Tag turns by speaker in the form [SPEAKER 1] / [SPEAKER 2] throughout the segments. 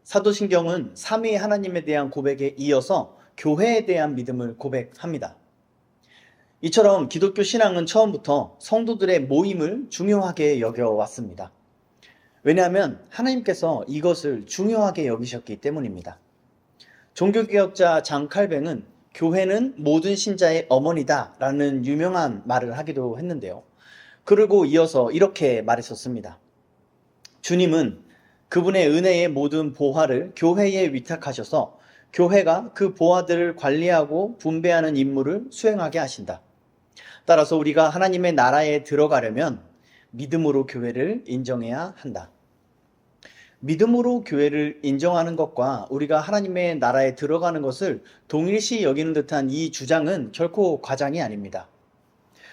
[SPEAKER 1] 사도신경은 삼위 하나님에 대한 고백에 이어서 교회에 대한 믿음을 고백합니다. 이처럼 기독교 신앙은 처음부터 성도들의 모임을 중요하게 여겨왔습니다. 왜냐하면 하나님께서 이것을 중요하게 여기셨기 때문입니다. 종교개혁자 장 칼뱅은 교회는 모든 신자의 어머니다 라는 유명한 말을 하기도 했는데요. 그리고 이어서 이렇게 말했었습니다. 주님은 그분의 은혜의 모든 보화를 교회에 위탁하셔서 교회가 그 보화들을 관리하고 분배하는 임무를 수행하게 하신다. 따라서 우리가 하나님의 나라에 들어가려면 믿음으로 교회를 인정해야 한다. 믿음으로 교회를 인정하는 것과 우리가 하나님의 나라에 들어가는 것을 동일시 여기는 듯한 이 주장은 결코 과장이 아닙니다.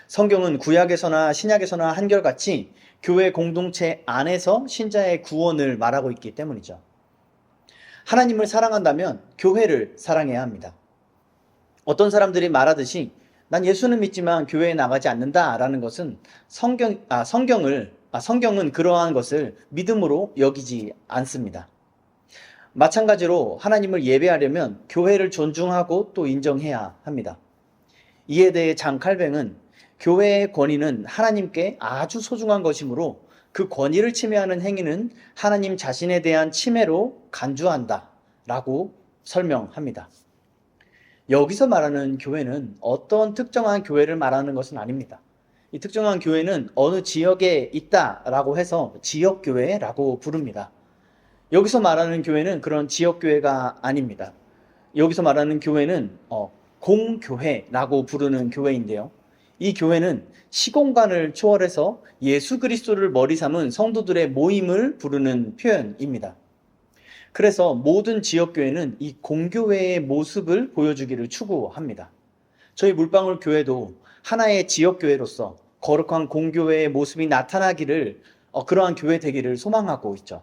[SPEAKER 1] 성경은 구약에서나 신약에서나 한결같이 교회 공동체 안에서 신자의 구원을 말하고 있기 때문이죠. 하나님을 사랑한다면 교회를 사랑해야 합니다. 어떤 사람들이 말하듯이 난 예수는 믿지만 교회에 나가지 않는다라는 것은 성경은 그러한 것을 믿음으로 여기지 않습니다. 마찬가지로 하나님을 예배하려면 교회를 존중하고 또 인정해야 합니다. 이에 대해 장 칼뱅은 교회의 권위는 하나님께 아주 소중한 것이므로 그 권위를 침해하는 행위는 하나님 자신에 대한 침해로 간주한다 라고 설명합니다. 여기서 말하는 교회는 어떤 특정한 교회를 말하는 것은 아닙니다. 이 특정한 교회는 어느 지역에 있다라고 해서 지역교회라고 부릅니다. 여기서 말하는 교회는 그런 지역교회가 아닙니다. 여기서 말하는 교회는 공교회라고 부르는 교회인데요. 이 교회는 시공간을 초월해서 예수 그리스도를 머리 삼은 성도들의 모임을 부르는 표현입니다. 그래서 모든 지역교회는 이 공교회의 모습을 보여주기를 추구합니다. 저희 물방울 교회도 하나의 지역교회로서 거룩한 공교회의 모습이 나타나기를 그러한 교회 되기를 소망하고 있죠.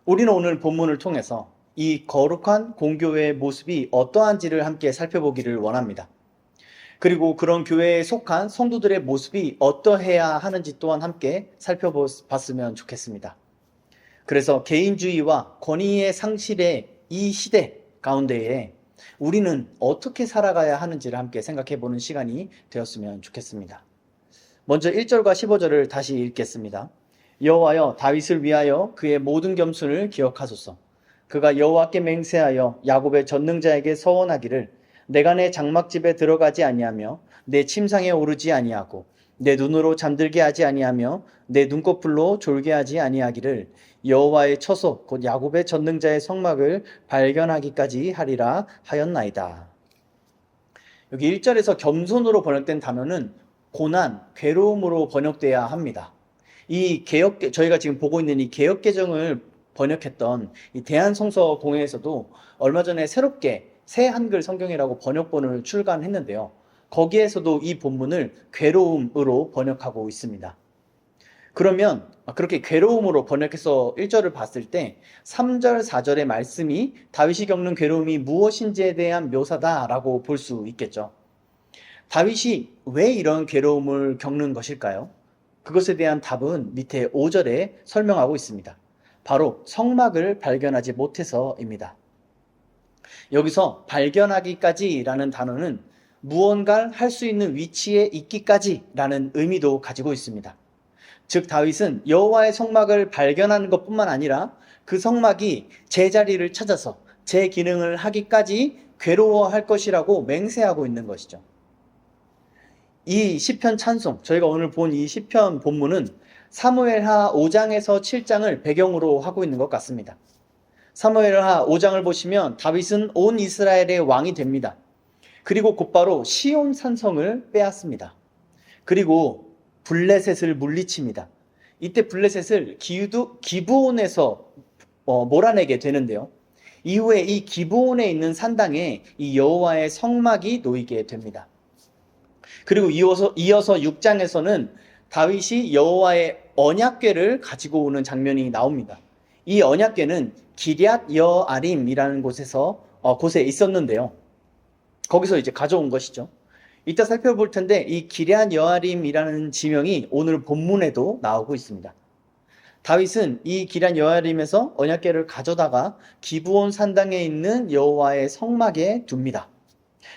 [SPEAKER 1] 우리는 오늘 본문을 통해서 이 거룩한 공교회의 모습이 어떠한지를 함께 살펴보기를 원합니다. 그리고 그런 교회에 속한 성도들의 모습이 어떠해야 하는지 또한 함께 살펴봤으면 좋겠습니다. 그래서 개인주의와 권위의 상실의 이 시대 가운데에 우리는 어떻게 살아가야 하는지를 함께 생각해보는 시간이 되었으면 좋겠습니다. 먼저 1절과 15절을 다시 읽겠습니다. 여호와여 다윗을 위하여 그의 모든 겸손을 기억하소서. 그가 여호와께 맹세하여 야곱의 전능자에게 서원하기를 내가 내 장막집에 들어가지 아니하며 내 침상에 오르지 아니하고 내 눈으로 잠들게 하지 아니하며 내 눈꺼풀로 졸게 하지 아니하기를 여호와의 처소 곧 야곱의 전능자의 성막을 발견하기까지 하리라 하였나이다. 여기 1절에서 겸손으로 번역된 단어는 고난, 괴로움으로 번역돼야 합니다. 저희가 지금 보고 있는 이 개역개정을 번역했던 이 대한성서공회에서도 얼마 전에 새롭게 새 한글 성경이라고 번역본을 출간했는데요. 거기에서도 이 본문을 괴로움으로 번역하고 있습니다. 그러면 그렇게 괴로움으로 번역해서 1절을 봤을 때 3절, 4절의 말씀이 다윗이 겪는 괴로움이 무엇인지에 대한 묘사다라고 볼 수 있겠죠. 다윗이 왜 이런 괴로움을 겪는 것일까요? 그것에 대한 답은 밑에 5절에 설명하고 있습니다. 바로 성막을 발견하지 못해서입니다. 여기서 발견하기까지라는 단어는 무언가를 할 수 있는 위치에 있기까지라는 의미도 가지고 있습니다. 즉 다윗은 여호와의 성막을 발견하는 것뿐만 아니라 그 성막이 제자리를 찾아서 제 기능을 하기까지 괴로워할 것이라고 맹세하고 있는 것이죠. 이 시편 찬송, 저희가 오늘 본 이 시편 본문은 사무엘하 5장에서 7장을 배경으로 하고 있는 것 같습니다. 사무엘하 5장을 보시면 다윗은 온 이스라엘의 왕이 됩니다. 그리고 곧바로 시온 산성을 빼앗습니다. 그리고 블레셋을 물리칩니다. 이때 블레셋을 기브온에서 몰아내게 되는데요. 이후에 이 기브온에 있는 산당에 이 여호와의 성막이 놓이게 됩니다. 그리고 이어서 6장에서는 다윗이 여호와의 언약궤를 가지고 오는 장면이 나옵니다. 이 언약궤는 기럇 여아림이라는 곳에 있었는데요. 거기서 이제 가져온 것이죠. 이따 살펴볼 텐데 이 기럇 여아림이라는 지명이 오늘 본문에도 나오고 있습니다. 다윗은 이 기럇 여아림에서 언약궤를 가져다가 기브온 산당에 있는 여호와의 성막에 둡니다.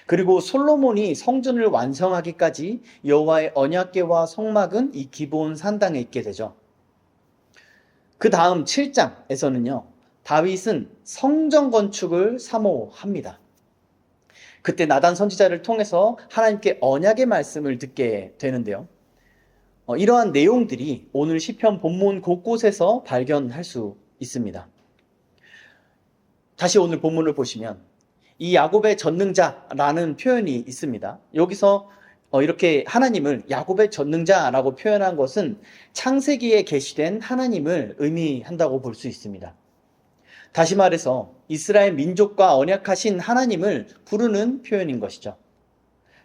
[SPEAKER 1] 그리고 솔로몬이 성전을 완성하기까지 여호와의 언약궤와 성막은 이 기브온 산당에 있게 되죠. 그 다음 7장에서는요, 다윗은 성전 건축을 사모합니다. 그때 나단 선지자를 통해서 하나님께 언약의 말씀을 듣게 되는데요. 이러한 내용들이 오늘 시편 본문 곳곳에서 발견할 수 있습니다. 다시 오늘 본문을 보시면 이 야곱의 전능자라는 표현이 있습니다. 여기서 이렇게 하나님을 야곱의 전능자라고 표현한 것은 창세기에 계시된 하나님을 의미한다고 볼 수 있습니다. 다시 말해서 이스라엘 민족과 언약하신 하나님을 부르는 표현인 것이죠.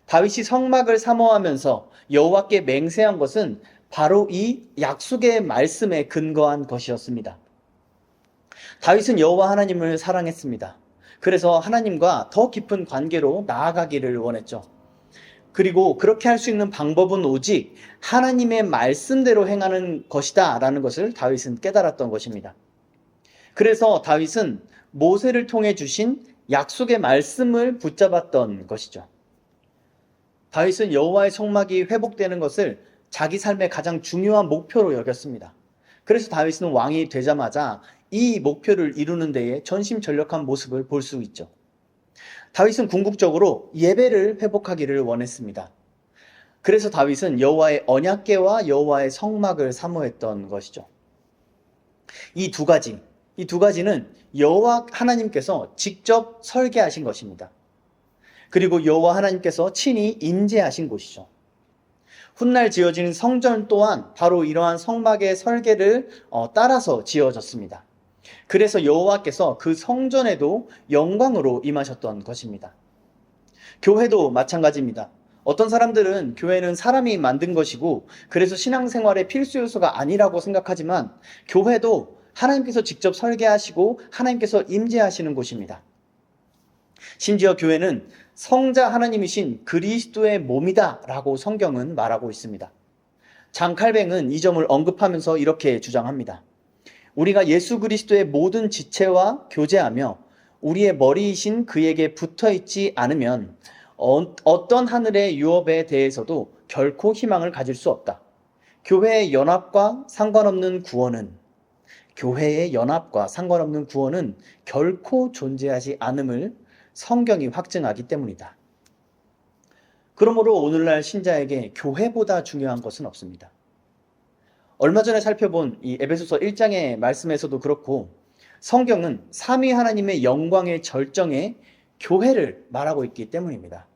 [SPEAKER 1] 다윗이 성막을 사모하면서 여호와께 맹세한 것은 바로 이 약속의 말씀에 근거한 것이었습니다. 다윗은 여호와 하나님을 사랑했습니다. 그래서 하나님과 더 깊은 관계로 나아가기를 원했죠. 그리고 그렇게 할 수 있는 방법은 오직 하나님의 말씀대로 행하는 것이다 라는 것을 다윗은 깨달았던 것입니다. 그래서 다윗은 모세를 통해 주신 약속의 말씀을 붙잡았던 것이죠. 다윗은 여호와의 성막이 회복되는 것을 자기 삶의 가장 중요한 목표로 여겼습니다. 그래서 다윗은 왕이 되자마자 이 목표를 이루는 데에 전심전력한 모습을 볼 수 있죠. 다윗은 궁극적으로 예배를 회복하기를 원했습니다. 그래서 다윗은 여호와의 언약궤와 여호와의 성막을 사모했던 것이죠. 이 두 가지는 여호와 하나님께서 직접 설계하신 것입니다. 그리고 여호와 하나님께서 친히 임재하신 곳이죠. 훗날 지어지는 성전 또한 바로 이러한 성막의 설계를 따라서 지어졌습니다. 그래서 여호와께서 그 성전에도 영광으로 임하셨던 것입니다. 교회도 마찬가지입니다. 어떤 사람들은 교회는 사람이 만든 것이고 그래서 신앙생활의 필수 요소가 아니라고 생각하지만 교회도 하나님께서 직접 설계하시고 하나님께서 임재하시는 곳입니다. 심지어 교회는 성자 하나님이신 그리스도의 몸이다 라고 성경은 말하고 있습니다. 장 칼뱅은 이 점을 언급하면서 이렇게 주장합니다. 우리가 예수 그리스도의 모든 지체와 교제하며 우리의 머리이신 그에게 붙어있지 않으면 어떤 하늘의 유업에 대해서도 결코 희망을 가질 수 없다. 교회의 연합과 상관없는 구원은 결코 존재하지 않음을 성경이 확증하기 때문이다. 그러므로 오늘날 신자에게 교회보다 중요한 것은 없습니다. 얼마 전에 살펴본 이 에베소서 1장의 말씀에서도 그렇고 성경은 삼위 하나님의 영광의 절정에 교회를 말하고 있기 때문입니다.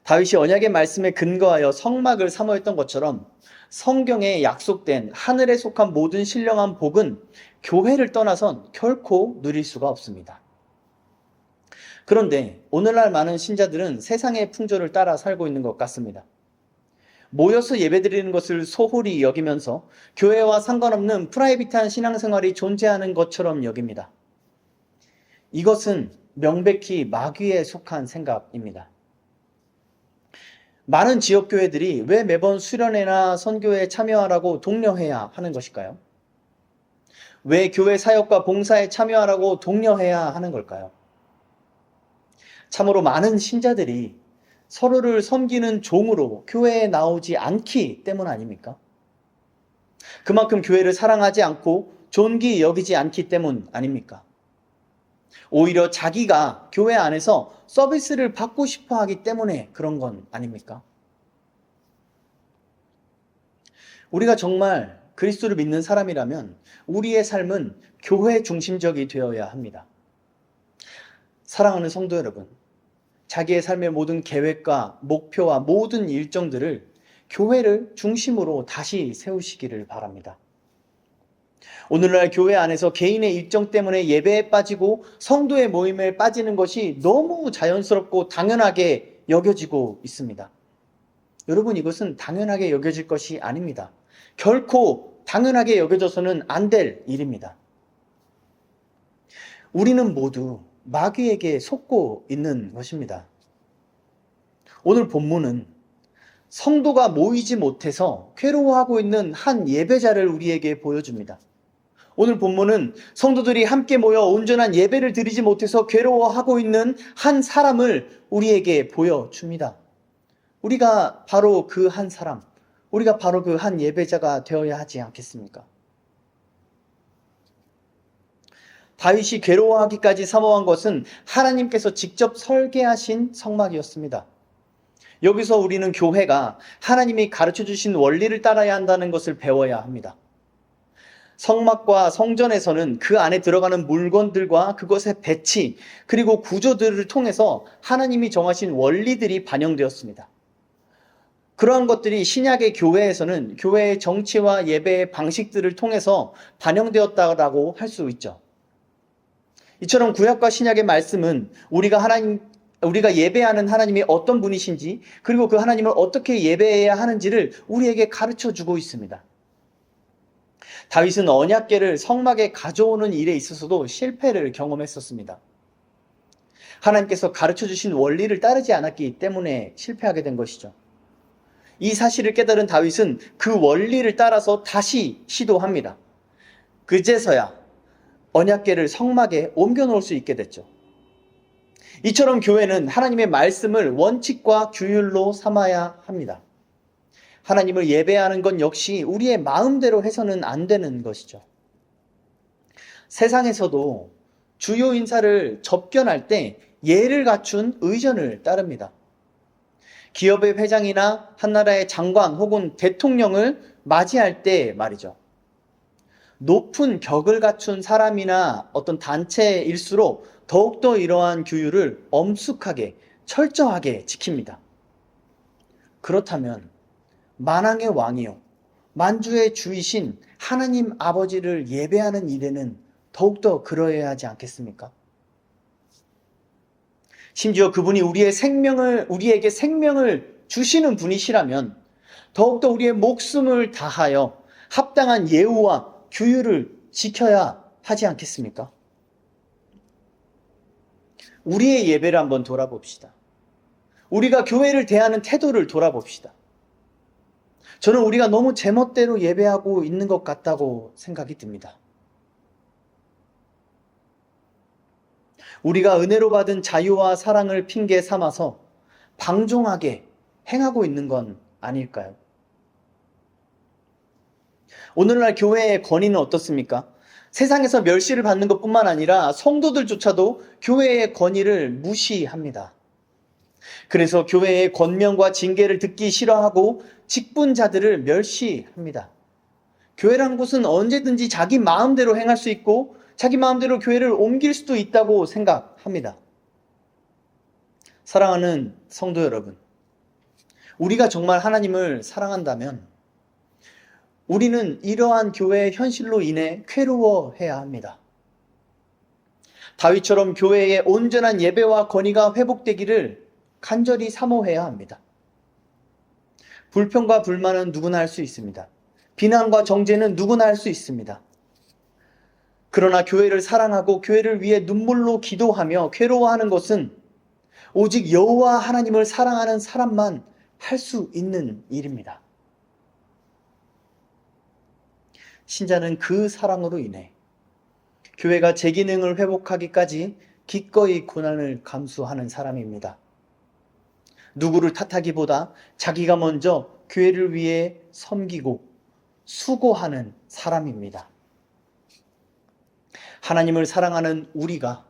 [SPEAKER 1] 다윗이 언약의 말씀에 근거하여 성막을 사모했던 것처럼 성경에 약속된 하늘에 속한 모든 신령한 복은 교회를 떠나선 결코 누릴 수가 없습니다. 그런데 오늘날 많은 신자들은 세상의 풍조를 따라 살고 있는 것 같습니다. 모여서 예배드리는 것을 소홀히 여기면서 교회와 상관없는 프라이빗한 신앙생활이 존재하는 것처럼 여깁니다. 이것은 명백히 마귀에 속한 생각입니다. 많은 지역교회들이 왜 매번 수련회나 선교에 참여하라고 독려해야 하는 것일까요? 왜 교회 사역과 봉사에 참여하라고 독려해야 하는 걸까요? 참으로 많은 신자들이 서로를 섬기는 종으로 교회에 나오지 않기 때문 아닙니까? 그만큼 교회를 사랑하지 않고 존귀 여기지 않기 때문 아닙니까? 오히려 자기가 교회 안에서 서비스를 받고 싶어 하기 때문에 그런 건 아닙니까? 우리가 정말 그리스도를 믿는 사람이라면 우리의 삶은 교회 중심적이 되어야 합니다. 사랑하는 성도 여러분, 자기의 삶의 모든 계획과 목표와 모든 일정들을 교회를 중심으로 다시 세우시기를 바랍니다. 오늘날 교회 안에서 개인의 일정 때문에 예배에 빠지고 성도의 모임에 빠지는 것이 너무 자연스럽고 당연하게 여겨지고 있습니다. 여러분, 이것은 당연하게 여겨질 것이 아닙니다. 결코 당연하게 여겨져서는 안 될 일입니다. 우리는 모두 마귀에게 속고 있는 것입니다. 오늘 본문은 성도가 모이지 못해서 괴로워하고 있는 한 예배자를 우리에게 보여줍니다. 오늘 본문은 성도들이 함께 모여 온전한 예배를 드리지 못해서 괴로워하고 있는 한 사람을 우리에게 보여줍니다. 우리가 바로 그 한 사람, 우리가 바로 그 한 예배자가 되어야 하지 않겠습니까? 다윗이 괴로워하기까지 사모한 것은 하나님께서 직접 설계하신 성막이었습니다. 여기서 우리는 교회가 하나님이 가르쳐 주신 원리를 따라야 한다는 것을 배워야 합니다. 성막과 성전에서는 그 안에 들어가는 물건들과 그것의 배치, 그리고 구조들을 통해서 하나님이 정하신 원리들이 반영되었습니다. 그러한 것들이 신약의 교회에서는 교회의 정치와 예배의 방식들을 통해서 반영되었다고 할 수 있죠. 이처럼 구약과 신약의 말씀은 우리가 예배하는 하나님이 어떤 분이신지, 그리고 그 하나님을 어떻게 예배해야 하는지를 우리에게 가르쳐 주고 있습니다. 다윗은 언약궤를 성막에 가져오는 일에 있어서도 실패를 경험했었습니다. 하나님께서 가르쳐 주신 원리를 따르지 않았기 때문에 실패하게 된 것이죠. 이 사실을 깨달은 다윗은 그 원리를 따라서 다시 시도합니다. 그제서야 언약궤를 성막에 옮겨 놓을 수 있게 됐죠. 이처럼 교회는 하나님의 말씀을 원칙과 규율로 삼아야 합니다. 하나님을 예배하는 건 역시 우리의 마음대로 해서는 안 되는 것이죠. 세상에서도 주요 인사를 접견할 때 예를 갖춘 의전을 따릅니다. 기업의 회장이나 한 나라의 장관 혹은 대통령을 맞이할 때 말이죠. 높은 격을 갖춘 사람이나 어떤 단체일수록 더욱더 이러한 규율을 엄숙하게, 철저하게 지킵니다. 그렇다면 만왕의 왕이요, 만주의 주이신 하나님 아버지를 예배하는 일에는 더욱더 그러해야 하지 않겠습니까? 심지어 그분이 우리에게 생명을 주시는 분이시라면 더욱더 우리의 목숨을 다하여 합당한 예우와 규율을 지켜야 하지 않겠습니까? 우리의 예배를 한번 돌아봅시다. 우리가 교회를 대하는 태도를 돌아봅시다. 저는 우리가 너무 제멋대로 예배하고 있는 것 같다고 생각이 듭니다. 우리가 은혜로 받은 자유와 사랑을 핑계 삼아서 방종하게 행하고 있는 건 아닐까요? 오늘날 교회의 권위는 어떻습니까? 세상에서 멸시를 받는 것뿐만 아니라 성도들조차도 교회의 권위를 무시합니다. 그래서 교회의 권면과 징계를 듣기 싫어하고 직분자들을 멸시합니다. 교회란 곳은 언제든지 자기 마음대로 행할 수 있고 자기 마음대로 교회를 옮길 수도 있다고 생각합니다. 사랑하는 성도 여러분, 우리가 정말 하나님을 사랑한다면 우리는 이러한 교회의 현실로 인해 괴로워해야 합니다. 다윗처럼 교회의 온전한 예배와 권위가 회복되기를 간절히 사모해야 합니다. 불평과 불만은 누구나 할 수 있습니다. 비난과 정죄는 누구나 할 수 있습니다. 그러나 교회를 사랑하고 교회를 위해 눈물로 기도하며 괴로워하는 것은 오직 여호와 하나님을 사랑하는 사람만 할 수 있는 일입니다. 신자는 그 사랑으로 인해 교회가 제 기능을 회복하기까지 기꺼이 고난을 감수하는 사람입니다. 누구를 탓하기보다 자기가 먼저 교회를 위해 섬기고 수고하는 사람입니다. 하나님을 사랑하는 우리가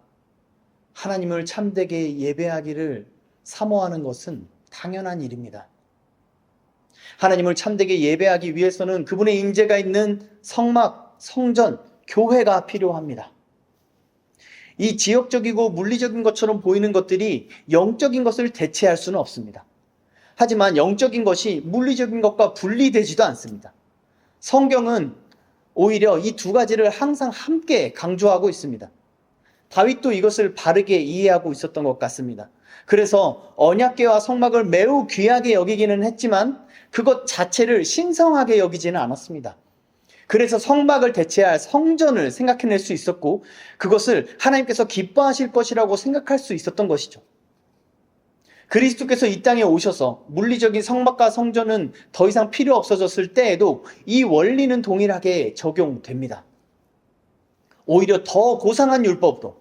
[SPEAKER 1] 하나님을 참되게 예배하기를 사모하는 것은 당연한 일입니다. 하나님을 참되게 예배하기 위해서는 그분의 임재가 있는 성막, 성전, 교회가 필요합니다. 이 지역적이고 물리적인 것처럼 보이는 것들이 영적인 것을 대체할 수는 없습니다. 하지만 영적인 것이 물리적인 것과 분리되지도 않습니다. 성경은 오히려 이 두 가지를 항상 함께 강조하고 있습니다. 다윗도 이것을 바르게 이해하고 있었던 것 같습니다. 그래서 언약궤와 성막을 매우 귀하게 여기기는 했지만 그것 자체를 신성하게 여기지는 않았습니다. 그래서 성막을 대체할 성전을 생각해낼 수 있었고 그것을 하나님께서 기뻐하실 것이라고 생각할 수 있었던 것이죠. 그리스도께서 이 땅에 오셔서 물리적인 성막과 성전은 더 이상 필요 없어졌을 때에도 이 원리는 동일하게 적용됩니다. 오히려 더 고상한 율법으로,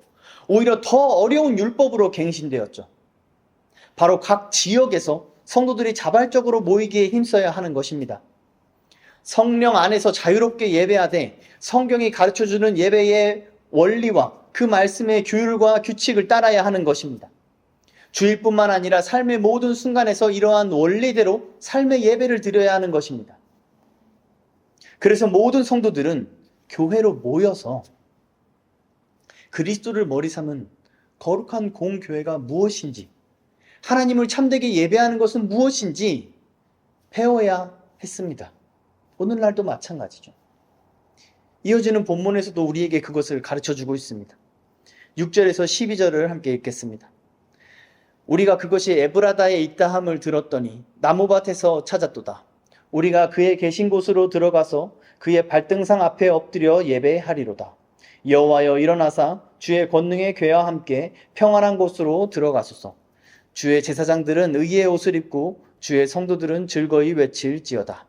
[SPEAKER 1] 오히려 더 어려운 율법으로 갱신되었죠. 바로 각 지역에서 성도들이 자발적으로 모이기에 힘써야 하는 것입니다. 성령 안에서 자유롭게 예배하되 성경이 가르쳐주는 예배의 원리와 그 말씀의 규율과 규칙을 따라야 하는 것입니다. 주일뿐만 아니라 삶의 모든 순간에서 이러한 원리대로 삶의 예배를 드려야 하는 것입니다. 그래서 모든 성도들은 교회로 모여서 그리스도를 머리 삼은 거룩한 공교회가 무엇인지, 하나님을 참되게 예배하는 것은 무엇인지 배워야 했습니다. 오늘날도 마찬가지죠. 이어지는 본문에서도 우리에게 그것을 가르쳐주고 있습니다. 6절에서 12절을 함께 읽겠습니다. 우리가 그것이 에브라다에 있다 함을 들었더니 나무밭에서 찾았도다. 우리가 그의 계신 곳으로 들어가서 그의 발등상 앞에 엎드려 예배하리로다. 여호와여 일어나사 주의 권능의 궤와 함께 평안한 곳으로 들어가소서. 주의 제사장들은 의의 옷을 입고 주의 성도들은 즐거이 외칠지어다.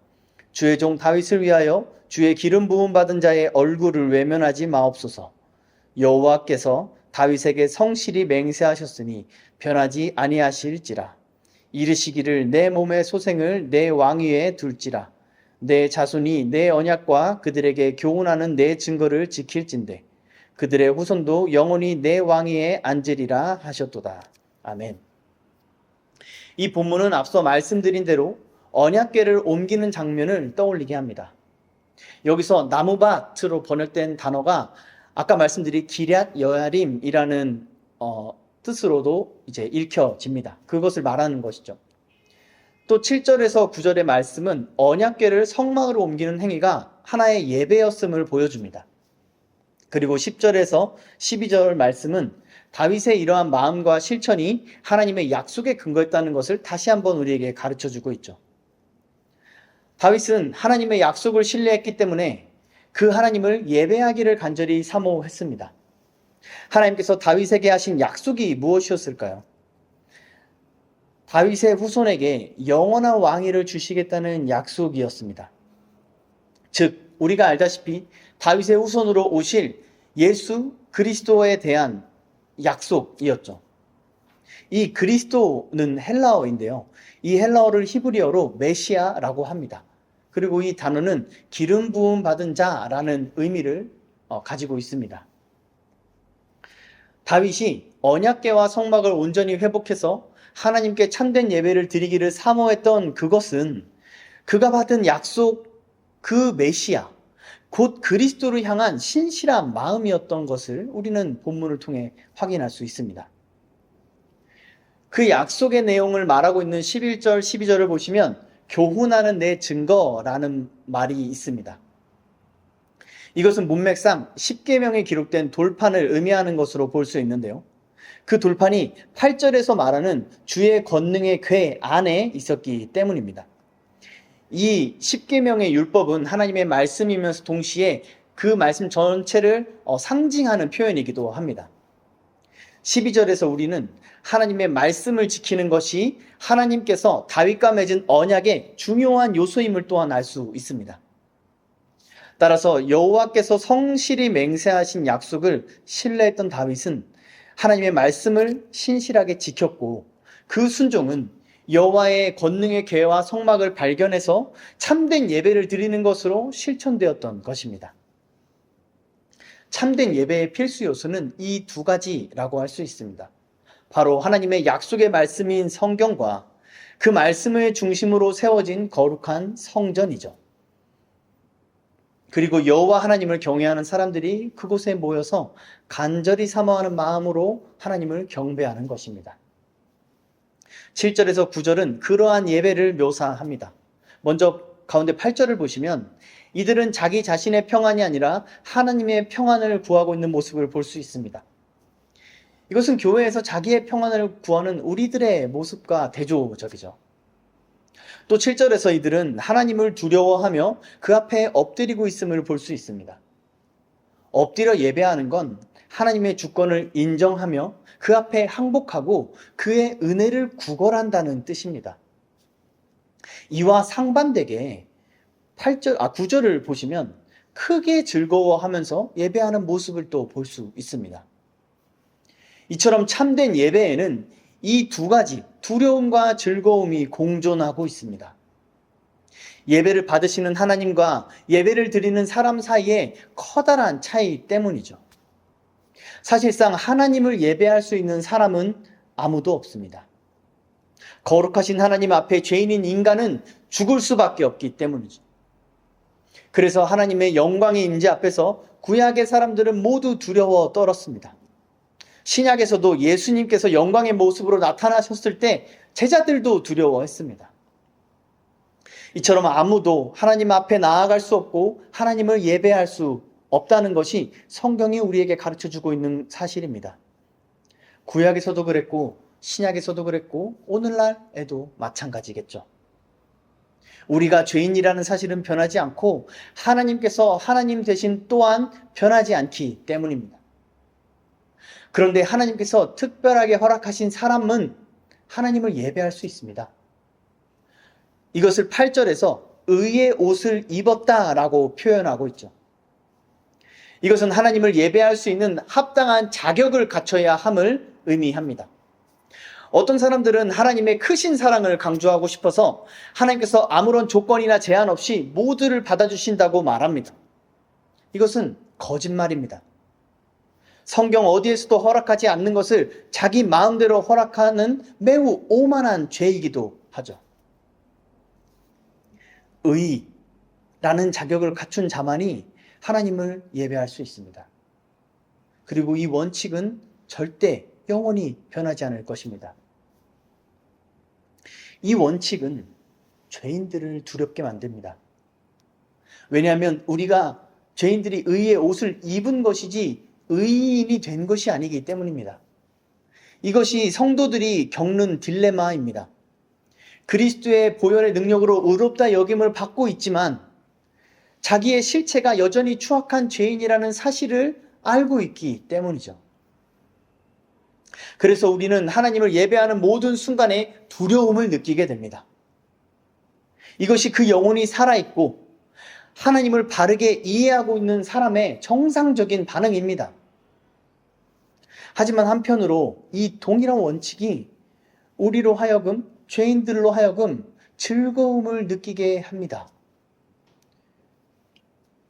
[SPEAKER 1] 주의 종 다윗을 위하여 주의 기름 부음 받은 자의 얼굴을 외면하지 마옵소서. 여호와께서 다윗에게 성실히 맹세하셨으니 변하지 아니하실지라. 이르시기를 내 몸의 소생을 내 왕위에 둘지라. 내 자손이 내 언약과 그들에게 교훈하는 내 증거를 지킬진대. 그들의 후손도 영원히 내 왕위에 앉으리라 하셨도다. 아멘. 이 본문은 앞서 말씀드린 대로 언약궤를 옮기는 장면을 떠올리게 합니다. 여기서 나무밭으로 번역된 단어가 아까 말씀드린 기럇 여야림이라는 뜻으로도 이제 읽혀집니다. 그것을 말하는 것이죠. 또 7절에서 9절의 말씀은 언약궤를 성막으로 옮기는 행위가 하나의 예배였음을 보여줍니다. 그리고 10절에서 12절 말씀은 다윗의 이러한 마음과 실천이 하나님의 약속에 근거했다는 것을 다시 한번 우리에게 가르쳐주고 있죠. 다윗은 하나님의 약속을 신뢰했기 때문에 그 하나님을 예배하기를 간절히 사모했습니다. 하나님께서 다윗에게 하신 약속이 무엇이었을까요? 다윗의 후손에게 영원한 왕위를 주시겠다는 약속이었습니다. 즉 우리가 알다시피 다윗의 후손으로 오실 예수 그리스도에 대한 약속이었죠. 이 그리스도는 헬라어인데요. 이 헬라어를 히브리어로 메시아라고 합니다. 그리고 이 단어는 기름 부음 받은 자라는 의미를 가지고 있습니다. 다윗이 언약궤와 성막을 온전히 회복해서 하나님께 참된 예배를 드리기를 사모했던 그것은 그가 받은 약속 그 메시아, 곧 그리스도를 향한 신실한 마음이었던 것을 우리는 본문을 통해 확인할 수 있습니다. 그 약속의 내용을 말하고 있는 11절, 12절을 보시면 교훈하는 내 증거라는 말이 있습니다. 이것은 문맥상 10계명에 기록된 돌판을 의미하는 것으로 볼 수 있는데요. 그 돌판이 8절에서 말하는 주의 권능의 궤 안에 있었기 때문입니다. 이 10계명의 율법은 하나님의 말씀이면서 동시에 그 말씀 전체를 상징하는 표현이기도 합니다. 12절에서 우리는 하나님의 말씀을 지키는 것이 하나님께서 다윗과 맺은 언약의 중요한 요소임을 또한 알 수 있습니다. 따라서 여호와께서 성실히 맹세하신 약속을 신뢰했던 다윗은 하나님의 말씀을 신실하게 지켰고 그 순종은 여호와의 권능의 궤와 성막을 발견해서 참된 예배를 드리는 것으로 실천되었던 것입니다. 참된 예배의 필수 요소는 이 두 가지라고 할 수 있습니다. 바로 하나님의 약속의 말씀인 성경과 그 말씀을 중심으로 세워진 거룩한 성전이죠. 그리고 여호와 하나님을 경외하는 사람들이 그곳에 모여서 간절히 사모하는 마음으로 하나님을 경배하는 것입니다. 7절에서 9절은 그러한 예배를 묘사합니다. 먼저 가운데 8절을 보시면 이들은 자기 자신의 평안이 아니라 하나님의 평안을 구하고 있는 모습을 볼 수 있습니다. 이것은 교회에서 자기의 평안을 구하는 우리들의 모습과 대조적이죠. 또 7절에서 이들은 하나님을 두려워하며 그 앞에 엎드리고 있음을 볼 수 있습니다. 엎드려 예배하는 건 하나님의 주권을 인정하며 그 앞에 항복하고 그의 은혜를 구걸한다는 뜻입니다. 이와 상반되게 9절을 보시면 크게 즐거워하면서 예배하는 모습을 또 볼 수 있습니다. 이처럼 참된 예배에는 이 두 가지 두려움과 즐거움이 공존하고 있습니다. 예배를 받으시는 하나님과 예배를 드리는 사람 사이에 커다란 차이 때문이죠. 사실상 하나님을 예배할 수 있는 사람은 아무도 없습니다. 거룩하신 하나님 앞에 죄인인 인간은 죽을 수밖에 없기 때문이죠. 그래서 하나님의 영광의 임재 앞에서 구약의 사람들은 모두 두려워 떨었습니다. 신약에서도 예수님께서 영광의 모습으로 나타나셨을 때 제자들도 두려워했습니다. 이처럼 아무도 하나님 앞에 나아갈 수 없고 하나님을 예배할 수 없다는 것이 성경이 우리에게 가르쳐주고 있는 사실입니다. 구약에서도 그랬고 신약에서도 그랬고 오늘날에도 마찬가지겠죠. 우리가 죄인이라는 사실은 변하지 않고 하나님께서 하나님 대신 또한 변하지 않기 때문입니다. 그런데 하나님께서 특별하게 허락하신 사람은 하나님을 예배할 수 있습니다. 이것을 8절에서 의의 옷을 입었다라고 표현하고 있죠. 이것은 하나님을 예배할 수 있는 합당한 자격을 갖춰야 함을 의미합니다. 어떤 사람들은 하나님의 크신 사랑을 강조하고 싶어서 하나님께서 아무런 조건이나 제한 없이 모두를 받아주신다고 말합니다. 이것은 거짓말입니다. 성경 어디에서도 허락하지 않는 것을 자기 마음대로 허락하는 매우 오만한 죄이기도 하죠. 의라는 자격을 갖춘 자만이 하나님을 예배할 수 있습니다. 그리고 이 원칙은 절대 영원히 변하지 않을 것입니다. 이 원칙은 죄인들을 두렵게 만듭니다. 왜냐하면 우리가 죄인들이 의의 옷을 입은 것이지 의인이 된 것이 아니기 때문입니다. 이것이 성도들이 겪는 딜레마입니다. 그리스도의 보혈의 능력으로 의롭다 여김을 받고 있지만 자기의 실체가 여전히 추악한 죄인이라는 사실을 알고 있기 때문이죠. 그래서 우리는 하나님을 예배하는 모든 순간에 두려움을 느끼게 됩니다. 이것이 그 영혼이 살아있고 하나님을 바르게 이해하고 있는 사람의 정상적인 반응입니다. 하지만 한편으로 이 동일한 원칙이 우리로 하여금, 죄인들로 하여금 즐거움을 느끼게 합니다.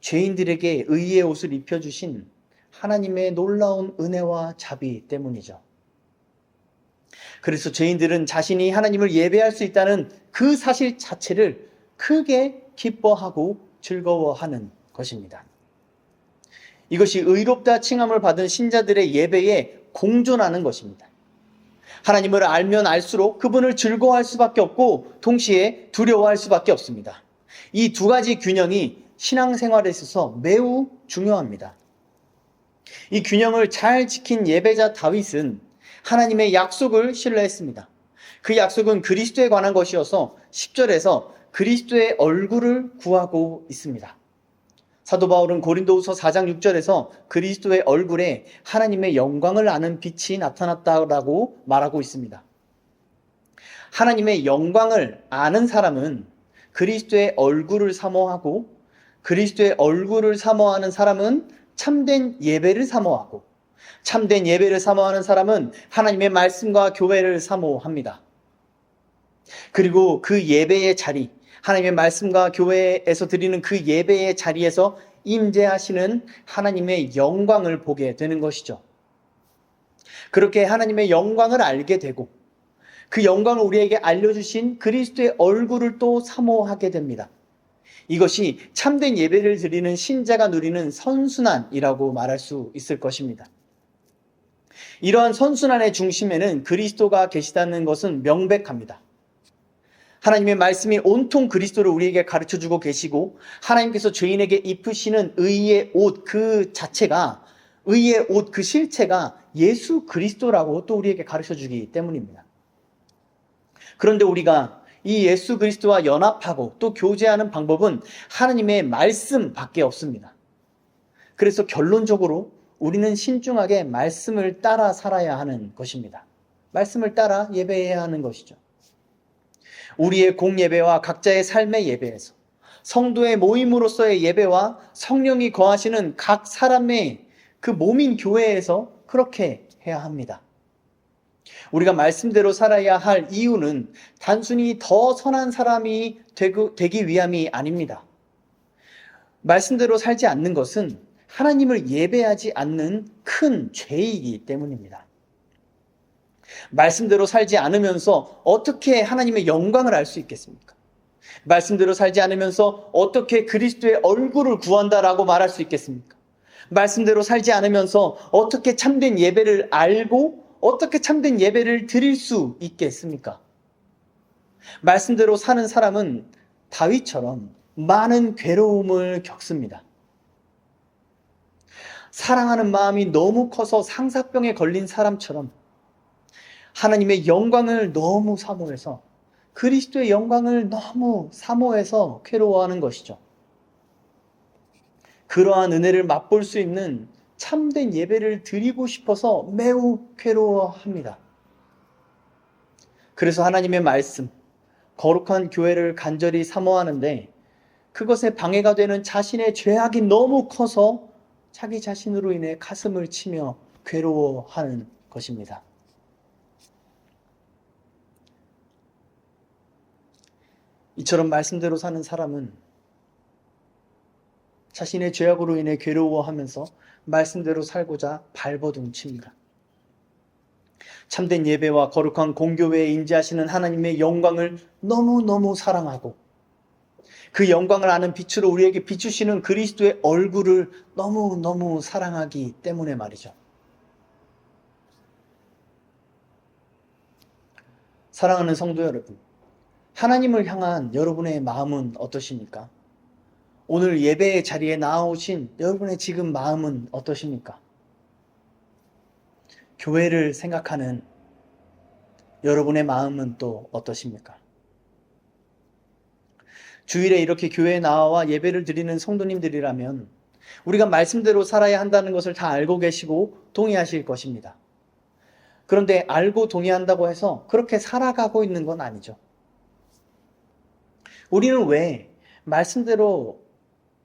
[SPEAKER 1] 죄인들에게 의의 옷을 입혀주신 하나님의 놀라운 은혜와 자비 때문이죠. 그래서 죄인들은 자신이 하나님을 예배할 수 있다는 그 사실 자체를 크게 기뻐하고 즐거워하는 것입니다. 이것이 의롭다 칭함을 받은 신자들의 예배에 공존하는 것입니다. 하나님을 알면 알수록 그분을 즐거워할 수밖에 없고 동시에 두려워할 수밖에 없습니다. 이 두 가지 균형이 신앙생활에 있어서 매우 중요합니다. 이 균형을 잘 지킨 예배자 다윗은 하나님의 약속을 신뢰했습니다. 그 약속은 그리스도에 관한 것이어서 10절에서 그리스도의 얼굴을 구하고 있습니다. 사도 바울은 고린도후서 4장 6절에서 그리스도의 얼굴에 하나님의 영광을 아는 빛이 나타났다라고 말하고 있습니다. 하나님의 영광을 아는 사람은 그리스도의 얼굴을 사모하고 그리스도의 얼굴을 사모하는 사람은 참된 예배를 사모하고 참된 예배를 사모하는 사람은 하나님의 말씀과 교회를 사모합니다. 그리고 그 예배의 자리, 하나님의 말씀과 교회에서 드리는 그 예배의 자리에서 임재하시는 하나님의 영광을 보게 되는 것이죠. 그렇게 하나님의 영광을 알게 되고 그 영광을 우리에게 알려주신 그리스도의 얼굴을 또 사모하게 됩니다. 이것이 참된 예배를 드리는 신자가 누리는 선순환이라고 말할 수 있을 것입니다. 이러한 선순환의 중심에는 그리스도가 계시다는 것은 명백합니다. 하나님의 말씀이 온통 그리스도를 우리에게 가르쳐주고 계시고 하나님께서 죄인에게 입으시는 의의 옷 그 자체가 의의 옷 그 실체가 예수 그리스도라고 또 우리에게 가르쳐주기 때문입니다. 그런데 우리가 이 예수 그리스도와 연합하고 또 교제하는 방법은 하나님의 말씀밖에 없습니다. 그래서 결론적으로 우리는 신중하게 말씀을 따라 살아야 하는 것입니다. 말씀을 따라 예배해야 하는 것이죠. 우리의 공예배와 각자의 삶의 예배에서 성도의 모임으로서의 예배와 성령이 거하시는 각 사람의 그 몸인 교회에서 그렇게 해야 합니다. 우리가 말씀대로 살아야 할 이유는 단순히 더 선한 사람이 되기 위함이 아닙니다. 말씀대로 살지 않는 것은 하나님을 예배하지 않는 큰 죄이기 때문입니다. 말씀대로 살지 않으면서 어떻게 하나님의 영광을 알 수 있겠습니까? 말씀대로 살지 않으면서 어떻게 그리스도의 얼굴을 구한다라고 말할 수 있겠습니까? 말씀대로 살지 않으면서 어떻게 참된 예배를 알고 어떻게 참된 예배를 드릴 수 있겠습니까? 말씀대로 사는 사람은 다윗처럼 많은 괴로움을 겪습니다. 사랑하는 마음이 너무 커서 상사병에 걸린 사람처럼 하나님의 영광을 너무 사모해서 그리스도의 영광을 너무 사모해서 괴로워하는 것이죠. 그러한 은혜를 맛볼 수 있는 참된 예배를 드리고 싶어서 매우 괴로워합니다. 그래서 하나님의 말씀, 거룩한 교회를 간절히 사모하는데 그것에 방해가 되는 자신의 죄악이 너무 커서 자기 자신으로 인해 가슴을 치며 괴로워하는 것입니다. 이처럼 말씀대로 사는 사람은 자신의 죄악으로 인해 괴로워하면서 말씀대로 살고자 발버둥칩니다. 참된 예배와 거룩한 공교회에 임재하시는 하나님의 영광을 너무너무 사랑하고 그 영광을 아는 빛으로 우리에게 비추시는 그리스도의 얼굴을 너무너무 사랑하기 때문에 말이죠. 사랑하는 성도 여러분, 하나님을 향한 여러분의 마음은 어떠십니까? 오늘 예배의 자리에 나오신 여러분의 지금 마음은 어떠십니까? 교회를 생각하는 여러분의 마음은 또 어떠십니까? 주일에 이렇게 교회에 나와 예배를 드리는 성도님들이라면 우리가 말씀대로 살아야 한다는 것을 다 알고 계시고 동의하실 것입니다. 그런데 알고 동의한다고 해서 그렇게 살아가고 있는 건 아니죠. 우리는 왜 말씀대로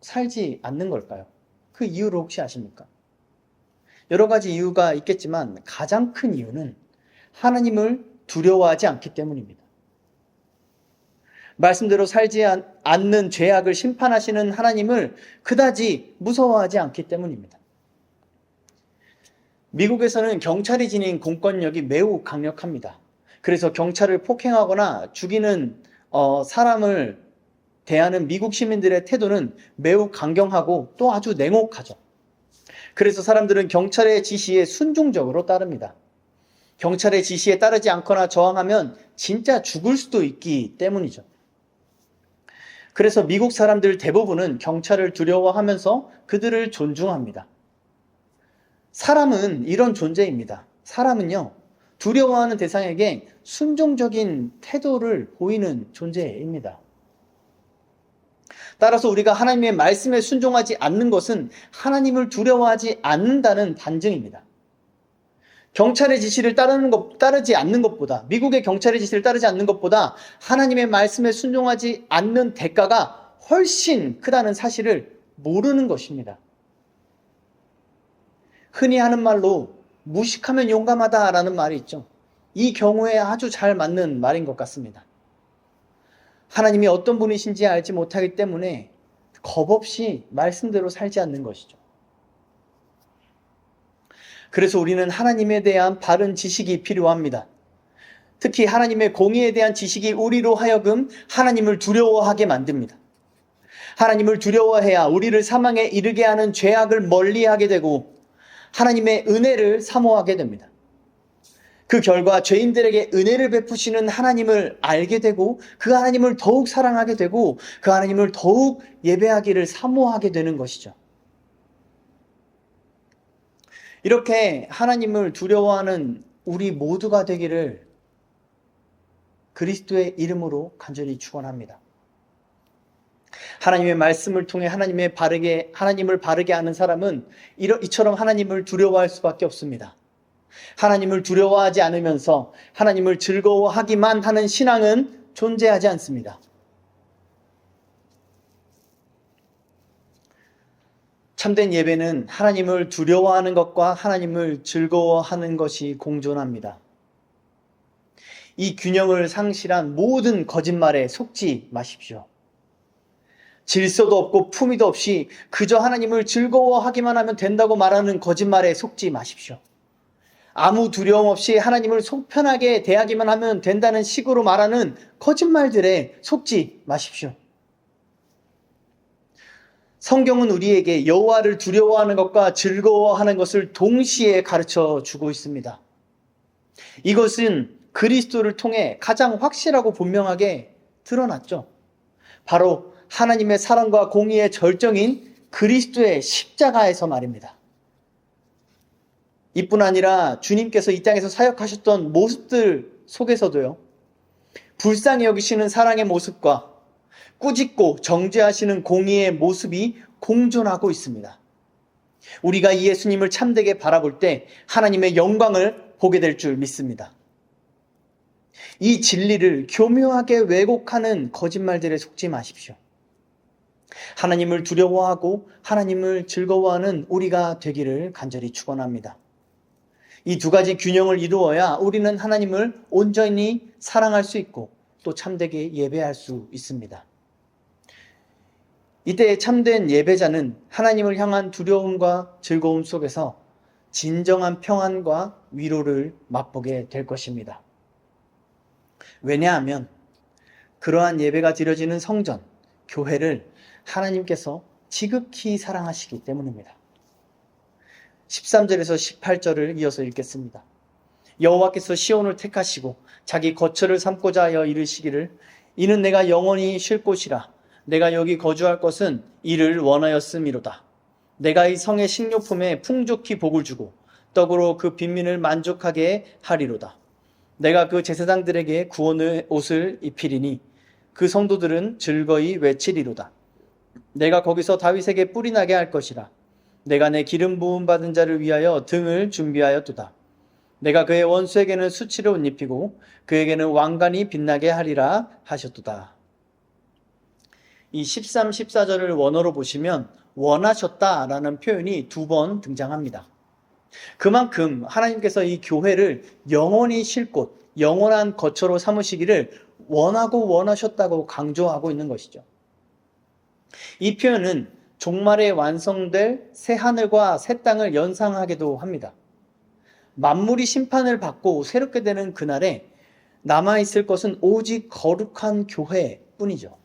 [SPEAKER 1] 살지 않는 걸까요? 그 이유를 혹시 아십니까? 여러 가지 이유가 있겠지만 가장 큰 이유는 하나님을 두려워하지 않기 때문입니다. 말씀대로 살지 않는 죄악을 심판하시는 하나님을 그다지 무서워하지 않기 때문입니다. 미국에서는 경찰이 지닌 공권력이 매우 강력합니다. 그래서 경찰을 폭행하거나 죽이는 사람을 대하는 미국 시민들의 태도는 매우 강경하고 또 아주 냉혹하죠. 그래서 사람들은 경찰의 지시에 순종적으로 따릅니다. 경찰의 지시에 따르지 않거나 저항하면 진짜 죽을 수도 있기 때문이죠. 그래서 미국 사람들 대부분은 경찰을 두려워하면서 그들을 존중합니다. 사람은 이런 존재입니다. 사람은요, 두려워하는 대상에게 순종적인 태도를 보이는 존재입니다. 따라서 우리가 하나님의 말씀에 순종하지 않는 것은 하나님을 두려워하지 않는다는 반증입니다. 경찰의 지시를 따르지 않는 것보다, 미국의 경찰의 지시를 따르지 않는 것보다 하나님의 말씀에 순종하지 않는 대가가 훨씬 크다는 사실을 모르는 것입니다. 흔히 하는 말로 무식하면 용감하다라는 말이 있죠. 이 경우에 아주 잘 맞는 말인 것 같습니다. 하나님이 어떤 분이신지 알지 못하기 때문에 겁없이 말씀대로 살지 않는 것이죠. 그래서 우리는 하나님에 대한 바른 지식이 필요합니다. 특히 하나님의 공의에 대한 지식이 우리로 하여금 하나님을 두려워하게 만듭니다. 하나님을 두려워해야 우리를 사망에 이르게 하는 죄악을 멀리하게 되고 하나님의 은혜를 사모하게 됩니다. 그 결과 죄인들에게 은혜를 베푸시는 하나님을 알게 되고 그 하나님을 더욱 사랑하게 되고 그 하나님을 더욱 예배하기를 사모하게 되는 것이죠. 이렇게 하나님을 두려워하는 우리 모두가 되기를 그리스도의 이름으로 간절히 축원합니다. 하나님의 말씀을 통해 하나님을 바르게 아는 사람은 이처럼 하나님을 두려워할 수밖에 없습니다. 하나님을 두려워하지 않으면서 하나님을 즐거워하기만 하는 신앙은 존재하지 않습니다. 참된 예배는 하나님을 두려워하는 것과 하나님을 즐거워하는 것이 공존합니다. 이 균형을 상실한 모든 거짓말에 속지 마십시오. 질서도 없고 품위도 없이 그저 하나님을 즐거워하기만 하면 된다고 말하는 거짓말에 속지 마십시오. 아무 두려움 없이 하나님을 속 편하게 대하기만 하면 된다는 식으로 말하는 거짓말들에 속지 마십시오. 성경은 우리에게 여호와를 두려워하는 것과 즐거워하는 것을 동시에 가르쳐 주고 있습니다. 이것은 그리스도를 통해 가장 확실하고 분명하게 드러났죠. 바로 하나님의 사랑과 공의의 절정인 그리스도의 십자가에서 말입니다. 이뿐 아니라 주님께서 이 땅에서 사역하셨던 모습들 속에서도요, 불쌍히 여기시는 사랑의 모습과 꾸짖고 정죄하시는 공의의 모습이 공존하고 있습니다. 우리가 이 예수님을 참되게 바라볼 때 하나님의 영광을 보게 될 줄 믿습니다. 이 진리를 교묘하게 왜곡하는 거짓말들에 속지 마십시오. 하나님을 두려워하고 하나님을 즐거워하는 우리가 되기를 간절히 축원합니다. 이 두 가지 균형을 이루어야 우리는 하나님을 온전히 사랑할 수 있고 또 참되게 예배할 수 있습니다. 이때 참된 예배자는 하나님을 향한 두려움과 즐거움 속에서 진정한 평안과 위로를 맛보게 될 것입니다. 왜냐하면 그러한 예배가 드려지는 성전, 교회를 하나님께서 지극히 사랑하시기 때문입니다. 13절에서 18절을 이어서 읽겠습니다. 여호와께서 시온을 택하시고 자기 거처를 삼고자 하여 이르시기를 이는 내가 영원히 쉴 곳이라 내가 여기 거주할 것은 이를 원하였음이로다. 내가 이 성의 식료품에 풍족히 복을 주고 떡으로 그 빈민을 만족하게 하리로다. 내가 그 제사장들에게 구원의 옷을 입히리니 그 성도들은 즐거이 외치리로다. 내가 거기서 다윗에게 뿔이 나게 할 것이라. 내가 내 기름 부음 받은 자를 위하여 등을 준비하였도다. 내가 그의 원수에게는 수치를 옷 입히고 그에게는 왕관이 빛나게 하리라 하셨도다. 이 13, 14절을 원어로 보시면 원하셨다라는 표현이 2번 등장합니다. 그만큼 하나님께서 이 교회를 영원히 쉴 곳, 영원한 거처로 삼으시기를 원하고 원하셨다고 강조하고 있는 것이죠. 이 표현은 종말에 완성될 새 하늘과 새 땅을 연상하기도 합니다. 만물이 심판을 받고 새롭게 되는 그날에 남아있을 것은 오직 거룩한 교회뿐이죠.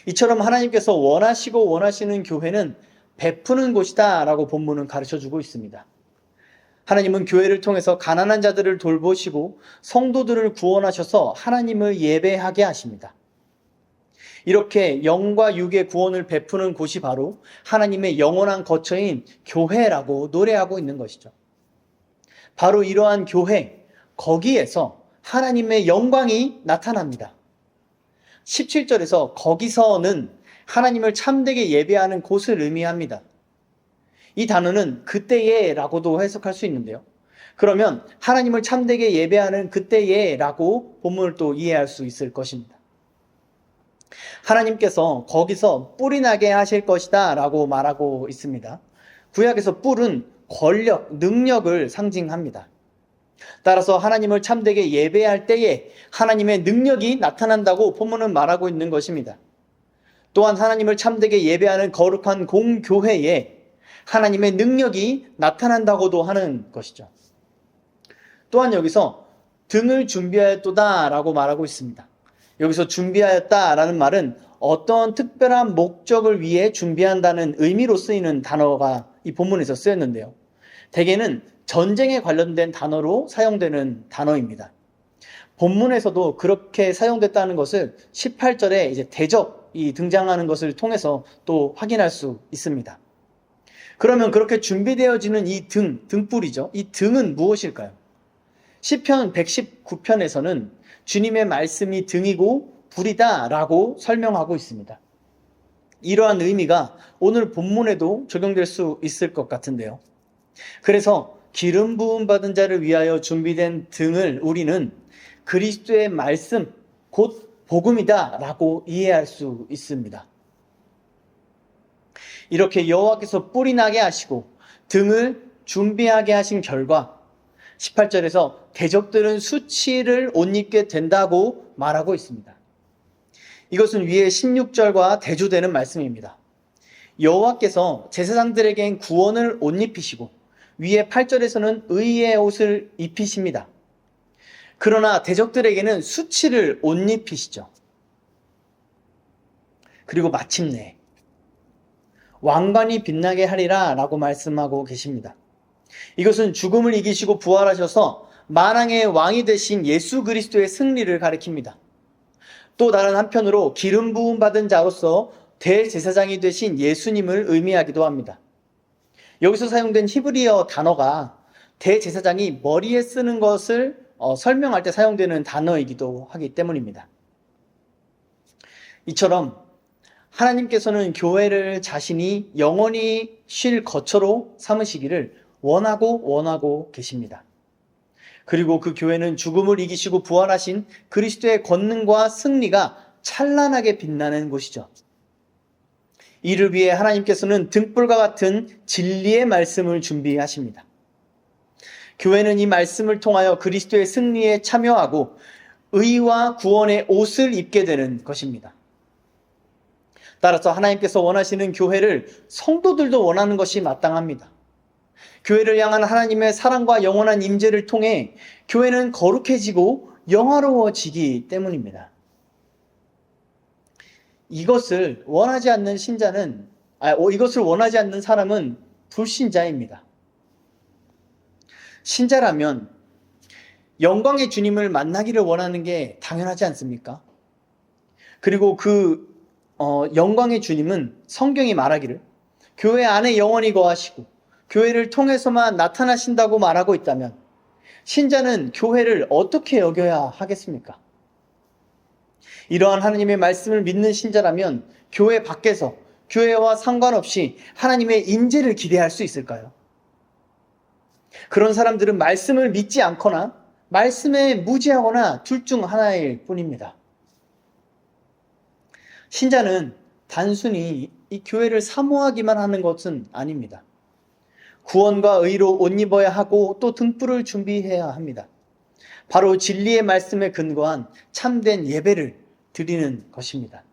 [SPEAKER 1] 이처럼 하나님께서 원하시고 원하시는 교회는 베푸는 곳이다 라고 본문은 가르쳐주고 있습니다. 하나님은 교회를 통해서 가난한 자들을 돌보시고 성도들을 구원하셔서 하나님을 예배하게 하십니다. 이렇게 영과 육의 구원을 베푸는 곳이 바로 하나님의 영원한 거처인 교회라고 노래하고 있는 것이죠. 바로 이러한 교회, 거기에서 하나님의 영광이 나타납니다. 17절에서 거기서는 하나님을 참되게 예배하는 곳을 의미합니다. 이 단어는 그때에 라고도 해석할 수 있는데요. 그러면 하나님을 참되게 예배하는 그때에 라고 본문을 또 이해할 수 있을 것입니다. 하나님께서 거기서 뿔이 나게 하실 것이다 라고 말하고 있습니다. 구약에서 뿔은 권력, 능력을 상징합니다. 따라서 하나님을 참되게 예배할 때에 하나님의 능력이 나타난다고 본문은 말하고 있는 것입니다. 또한 하나님을 참되게 예배하는 거룩한 공교회에 하나님의 능력이 나타난다고도 하는 것이죠. 또한 여기서 등을 준비하였도다 라고 말하고 있습니다. 여기서 준비하였다라는 말은 어떤 특별한 목적을 위해 준비한다는 의미로 쓰이는 단어가 이 본문에서 쓰였는데요. 대개는 전쟁에 관련된 단어로 사용되는 단어입니다. 본문에서도 그렇게 사용됐다는 것을 18절에 이제 대적이 등장하는 것을 통해서 또 확인할 수 있습니다. 그러면 그렇게 준비되어지는 이 등불이죠. 이 등은 무엇일까요? 시편 119편에서는 주님의 말씀이 등이고 불이다 라고 설명하고 있습니다. 이러한 의미가 오늘 본문에도 적용될 수 있을 것 같은데요. 그래서 기름 부음 받은 자를 위하여 준비된 등을 우리는 그리스도의 말씀, 곧 복음이다 라고 이해할 수 있습니다. 이렇게 여호와께서 뿔이 나게 하시고 등을 준비하게 하신 결과 18절에서 대적들은 수치를 옷 입게 된다고 말하고 있습니다. 이것은 위에 16절과 대조되는 말씀입니다. 여호와께서 제사장들에겐 구원을 옷 입히시고 위에 8절에서는 의의 옷을 입히십니다. 그러나 대적들에게는 수치를 옷 입히시죠. 그리고 마침내 왕관이 빛나게 하리라 라고 말씀하고 계십니다. 이것은 죽음을 이기시고 부활하셔서 만왕의 왕이 되신 예수 그리스도의 승리를 가리킵니다. 또 다른 한편으로 기름 부음 받은 자로서 대제사장이 되신 예수님을 의미하기도 합니다. 여기서 사용된 히브리어 단어가 대제사장이 머리에 쓰는 것을 설명할 때 사용되는 단어이기도 하기 때문입니다. 이처럼 하나님께서는 교회를 자신이 영원히 쉴 거처로 삼으시기를 원하고 계십니다. 그리고 그 교회는 죽음을 이기시고 부활하신 그리스도의 권능과 승리가 찬란하게 빛나는 곳이죠. 이를 위해 하나님께서는 등불과 같은 진리의 말씀을 준비하십니다. 교회는 이 말씀을 통하여 그리스도의 승리에 참여하고 의와 구원의 옷을 입게 되는 것입니다. 따라서 하나님께서 원하시는 교회를 성도들도 원하는 것이 마땅합니다. 교회를 향한 하나님의 사랑과 영원한 임재를 통해 교회는 거룩해지고 영화로워지기 때문입니다. 이것을 원하지 않는 사람은 불신자입니다. 신자라면 영광의 주님을 만나기를 원하는 게 당연하지 않습니까? 그리고 영광의 주님은 성경이 말하기를 교회 안에 영원히 거하시고 교회를 통해서만 나타나신다고 말하고 있다면 신자는 교회를 어떻게 여겨야 하겠습니까? 이러한 하나님의 말씀을 믿는 신자라면 교회 밖에서 교회와 상관없이 하나님의 임재를 기대할 수 있을까요? 그런 사람들은 말씀을 믿지 않거나 말씀에 무지하거나 둘 중 하나일 뿐입니다. 신자는 단순히 이 교회를 사모하기만 하는 것은 아닙니다. 구원과 의로 옷 입어야 하고 또 등불을 준비해야 합니다. 바로 진리의 말씀에 근거한 참된 예배를 드리는 것입니다.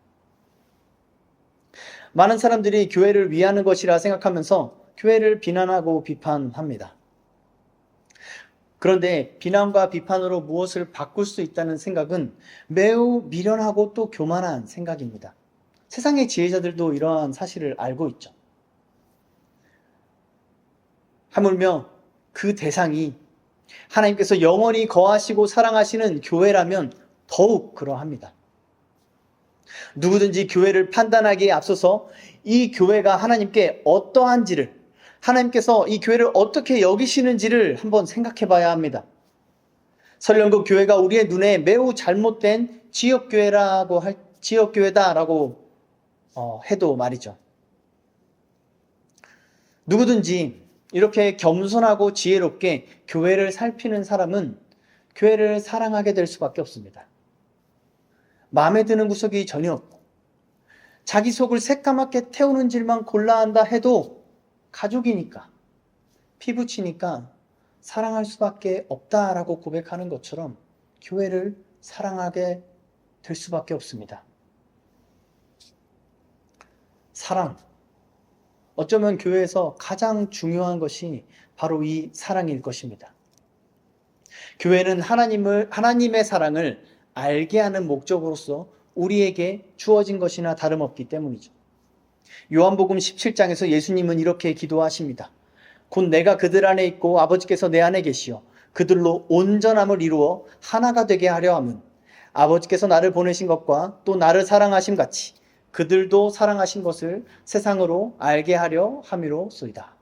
[SPEAKER 1] 많은 사람들이 교회를 위하는 것이라 생각하면서 교회를 비난하고 비판합니다. 그런데 비난과 비판으로 무엇을 바꿀 수 있다는 생각은 매우 미련하고 또 교만한 생각입니다. 세상의 지혜자들도 이러한 사실을 알고 있죠. 하물며 그 대상이 하나님께서 영원히 거하시고 사랑하시는 교회라면 더욱 그러합니다. 누구든지 교회를 판단하기에 앞서서 이 교회가 하나님께 어떠한지를, 하나님께서 이 교회를 어떻게 여기시는지를 한번 생각해 봐야 합니다. 설령 그 교회가 우리의 눈에 매우 잘못된 지역교회다라고 해도 말이죠. 누구든지 이렇게 겸손하고 지혜롭게 교회를 살피는 사람은 교회를 사랑하게 될 수밖에 없습니다. 마음에 드는 구석이 전혀 없고 자기 속을 새까맣게 태우는 질만 골라 한다 해도 가족이니까 피부치니까 사랑할 수밖에 없다라고 고백하는 것처럼 교회를 사랑하게 될 수밖에 없습니다. 사랑. 어쩌면 교회에서 가장 중요한 것이 바로 이 사랑일 것입니다. 교회는 하나님의 사랑을 알게 하는 목적으로서 우리에게 주어진 것이나 다름없기 때문이죠. 요한복음 17장에서 예수님은 이렇게 기도하십니다. 곧 내가 그들 안에 있고 아버지께서 내 안에 계시어 그들로 온전함을 이루어 하나가 되게 하려 함은 아버지께서 나를 보내신 것과 또 나를 사랑하심 같이 그들도 사랑하신 것을 세상으로 알게 하려 함이로소이다.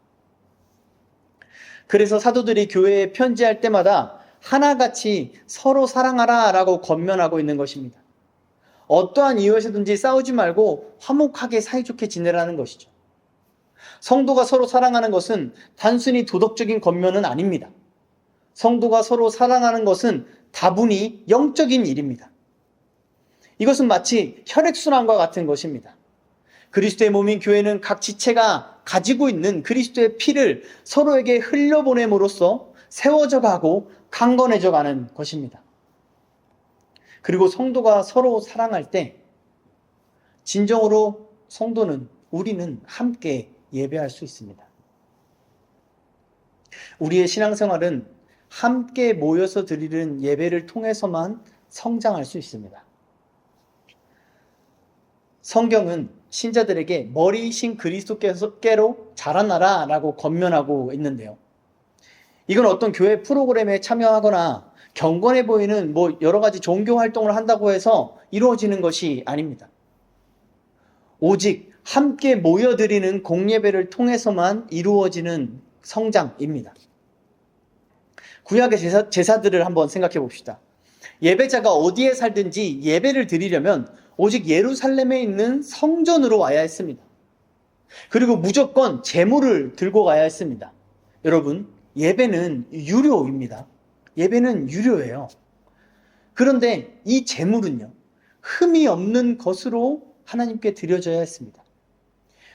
[SPEAKER 1] 그래서 사도들이 교회에 편지할 때마다 하나같이 서로 사랑하라 라고 권면하고 있는 것입니다. 어떠한 이유에서든지 싸우지 말고 화목하게 사이좋게 지내라는 것이죠. 성도가 서로 사랑하는 것은 단순히 도덕적인 겉면은 아닙니다. 성도가 서로 사랑하는 것은 다분히 영적인 일입니다. 이것은 마치 혈액순환과 같은 것입니다. 그리스도의 몸인 교회는 각 지체가 가지고 있는 그리스도의 피를 서로에게 흘려보냄으로써 세워져 가고 강건해져 가는 것입니다. 그리고 성도가 서로 사랑할 때 진정으로 우리는 함께 예배할 수 있습니다. 우리의 신앙생활은 함께 모여서 드리는 예배를 통해서만 성장할 수 있습니다. 성경은 신자들에게 머리이신 그리스도께로 자라나라 라고 권면하고 있는데요. 이건 어떤 교회 프로그램에 참여하거나 경건해 보이는 여러 가지 종교 활동을 한다고 해서 이루어지는 것이 아닙니다. 오직 함께 모여드리는 공예배를 통해서만 이루어지는 성장입니다. 구약의 제사들을 한번 생각해 봅시다. 예배자가 어디에 살든지 예배를 드리려면 오직 예루살렘에 있는 성전으로 와야 했습니다. 그리고 무조건 제물을 들고 가야 했습니다. 여러분, 예배는 유료입니다. 예배는 유료예요. 그런데 이 제물은요, 흠이 없는 것으로 하나님께 드려져야 했습니다.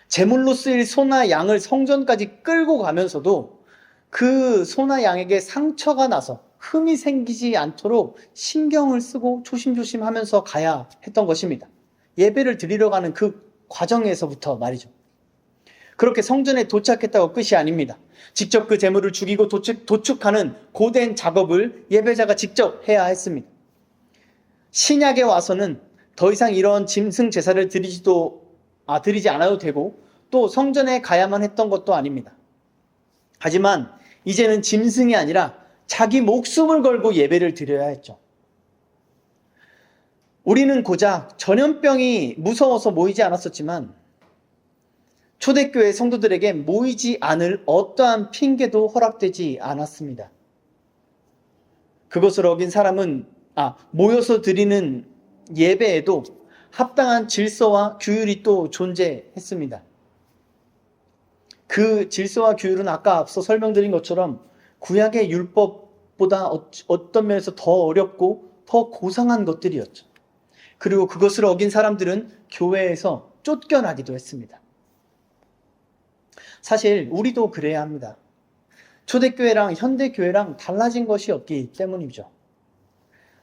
[SPEAKER 1] 제물로 쓰일 소나 양을 성전까지 끌고 가면서도 그 소나 양에게 상처가 나서 흠이 생기지 않도록 신경을 쓰고 조심조심 하면서 가야 했던 것입니다. 예배를 드리러 가는 그 과정에서부터 말이죠. 그렇게 성전에 도착했다고 끝이 아닙니다. 직접 그 제물을 죽이고 도축하는 고된 작업을 예배자가 직접 해야 했습니다. 신약에 와서는 더 이상 이런 짐승 제사를 드리지 않아도 되고 또 성전에 가야만 했던 것도 아닙니다. 하지만 이제는 짐승이 아니라 자기 목숨을 걸고 예배를 드려야 했죠. 우리는 고작 전염병이 무서워서 모이지 않았었지만 초대교회 성도들에게 모이지 않을 어떠한 핑계도 허락되지 않았습니다. 그것을 어긴 사람은 모여서 드리는 예배에도 합당한 질서와 규율이 또 존재했습니다. 그 질서와 규율은 아까 앞서 설명드린 것처럼 구약의 율법보다 어떤 면에서 더 어렵고 더 고상한 것들이었죠. 그리고 그것을 어긴 사람들은 교회에서 쫓겨나기도 했습니다. 사실 우리도 그래야 합니다. 초대교회랑 현대교회랑 달라진 것이 없기 때문이죠.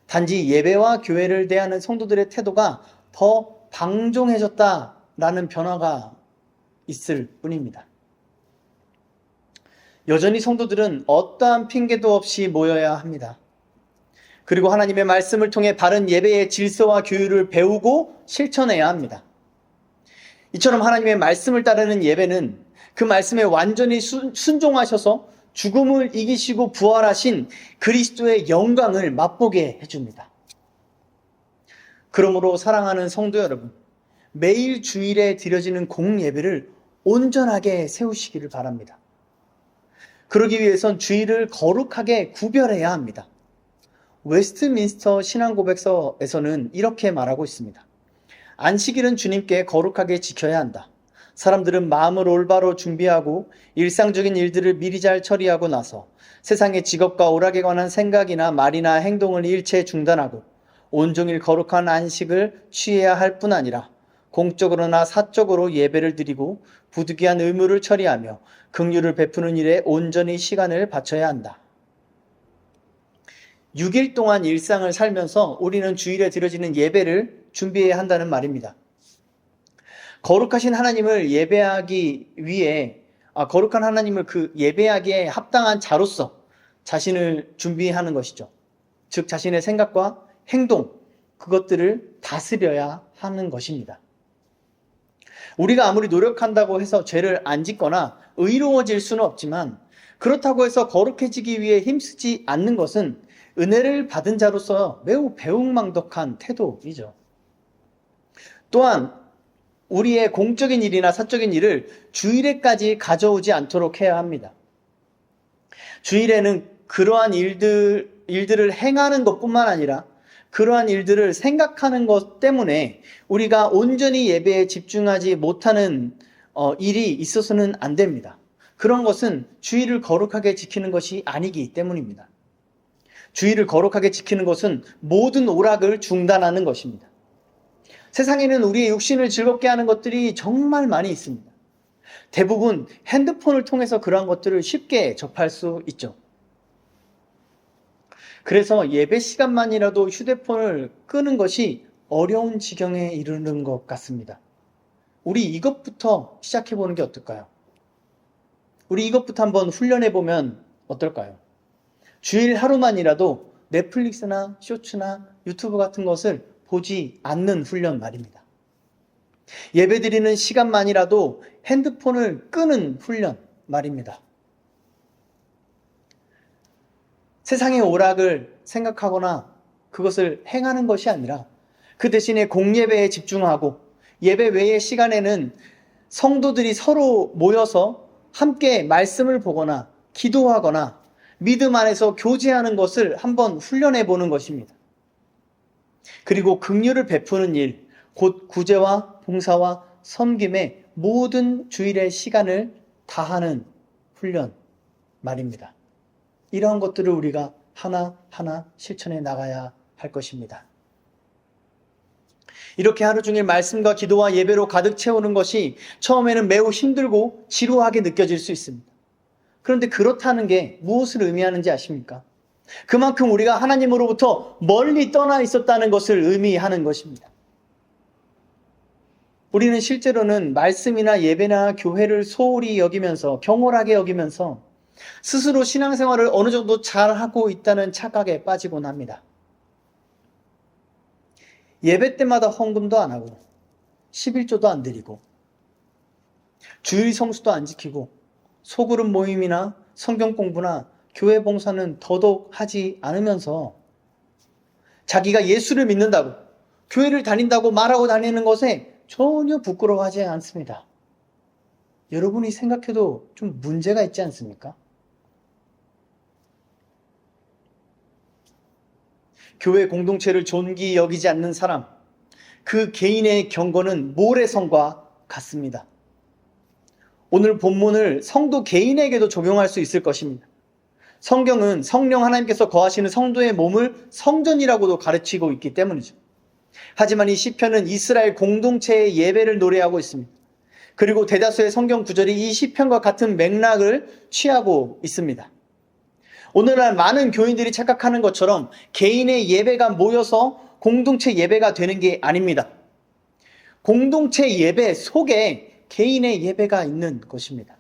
[SPEAKER 1] 단지 예배와 교회를 대하는 성도들의 태도가 더 방종해졌다라는 변화가 있을 뿐입니다. 여전히 성도들은 어떠한 핑계도 없이 모여야 합니다. 그리고 하나님의 말씀을 통해 바른 예배의 질서와 규율을 배우고 실천해야 합니다. 이처럼 하나님의 말씀을 따르는 예배는 그 말씀에 완전히 순종하셔서 죽음을 이기시고 부활하신 그리스도의 영광을 맛보게 해줍니다. 그러므로 사랑하는 성도 여러분, 매일 주일에 드려지는 공예배를 온전하게 세우시기를 바랍니다. 그러기 위해선 주일을 거룩하게 구별해야 합니다. 웨스트민스터 신앙고백서에서는 이렇게 말하고 있습니다. 안식일은 주님께 거룩하게 지켜야 한다. 사람들은 마음을 올바로 준비하고 일상적인 일들을 미리 잘 처리하고 나서 세상의 직업과 오락에 관한 생각이나 말이나 행동을 일체 중단하고 온종일 거룩한 안식을 취해야 할 뿐 아니라 공적으로나 사적으로 예배를 드리고 부득이한 의무를 처리하며 긍휼을 베푸는 일에 온전히 시간을 바쳐야 한다. 6일 동안 일상을 살면서 우리는 주일에 드려지는 예배를 준비해야 한다는 말입니다. 거룩하신 하나님을 예배하기 위해 거룩한 하나님을 예배하기에 합당한 자로서 자신을 준비하는 것이죠. 즉 자신의 생각과 행동, 그것들을 다스려야 하는 것입니다. 우리가 아무리 노력한다고 해서 죄를 안 짓거나 의로워질 수는 없지만 그렇다고 해서 거룩해지기 위해 힘쓰지 않는 것은 은혜를 받은 자로서 매우 배웅망덕한 태도이죠. 또한 우리의 공적인 일이나 사적인 일을 주일에까지 가져오지 않도록 해야 합니다. 주일에는 그러한 일들을 행하는 것뿐만 아니라 그러한 일들을 생각하는 것 때문에 우리가 온전히 예배에 집중하지 못하는 일이 있어서는 안 됩니다. 그런 것은 주의를 거룩하게 지키는 것이 아니기 때문입니다. 주의를 거룩하게 지키는 것은 모든 오락을 중단하는 것입니다. 세상에는 우리의 육신을 즐겁게 하는 것들이 정말 많이 있습니다. 대부분 핸드폰을 통해서 그러한 것들을 쉽게 접할 수 있죠. 그래서 예배 시간만이라도 휴대폰을 끄는 것이 어려운 지경에 이르는 것 같습니다. 우리 이것부터 시작해보는 게 어떨까요? 우리 이것부터 한번 훈련해보면 어떨까요? 주일 하루만이라도 넷플릭스나 쇼츠나 유튜브 같은 것을 보지 않는 훈련 말입니다. 예배드리는 시간만이라도 핸드폰을 끄는 훈련 말입니다. 세상의 오락을 생각하거나 그것을 행하는 것이 아니라 그 대신에 공예배에 집중하고 예배 외의 시간에는 성도들이 서로 모여서 함께 말씀을 보거나 기도하거나 믿음 안에서 교제하는 것을 한번 훈련해 보는 것입니다. 그리고 긍휼을 베푸는 일, 곧 구제와 봉사와 섬김에 모든 주일의 시간을 다하는 훈련 말입니다. 이러한 것들을 우리가 하나하나 실천해 나가야 할 것입니다. 이렇게 하루 종일 말씀과 기도와 예배로 가득 채우는 것이 처음에는 매우 힘들고 지루하게 느껴질 수 있습니다. 그런데 그렇다는 게 무엇을 의미하는지 아십니까? 그만큼 우리가 하나님으로부터 멀리 떠나 있었다는 것을 의미하는 것입니다. 우리는 실제로는 말씀이나 예배나 교회를 소홀히 여기면서, 경홀하게 여기면서 스스로 신앙생활을 어느 정도 잘하고 있다는 착각에 빠지곤 합니다. 예배 때마다 헌금도 안 하고 11조도 안 드리고 주일 성수도 안 지키고 소그룹 모임이나 성경 공부나 교회 봉사는 더더욱 하지 않으면서 자기가 예수를 믿는다고 교회를 다닌다고 말하고 다니는 것에 전혀 부끄러워하지 않습니다. 여러분이 생각해도 좀 문제가 있지 않습니까? 교회 공동체를 존귀 여기지 않는 사람, 그 개인의 경건은 모래성과 같습니다. 오늘 본문을 성도 개인에게도 적용할 수 있을 것입니다. 성경은 성령 하나님께서 거하시는 성도의 몸을 성전이라고도 가르치고 있기 때문이죠. 하지만 이 시편은 이스라엘 공동체의 예배를 노래하고 있습니다. 그리고 대다수의 성경 구절이 이 시편과 같은 맥락을 취하고 있습니다. 오늘날 많은 교인들이 착각하는 것처럼 개인의 예배가 모여서 공동체 예배가 되는 게 아닙니다. 공동체 예배 속에 개인의 예배가 있는 것입니다.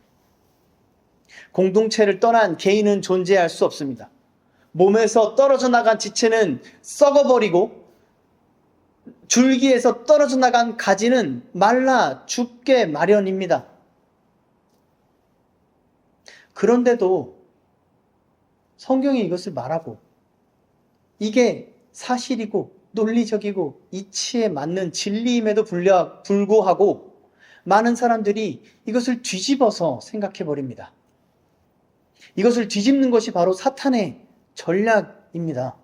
[SPEAKER 1] 공동체를 떠난 개인은 존재할 수 없습니다. 몸에서 떨어져 나간 지체는 썩어버리고 줄기에서 떨어져 나간 가지는 말라 죽게 마련입니다. 그런데도 성경이 이것을 말하고 이게 사실이고 논리적이고 이치에 맞는 진리임에도 불구하고 많은 사람들이 이것을 뒤집어서 생각해 버립니다. 이것을 뒤집는 것이 바로 사탄의 전략입니다.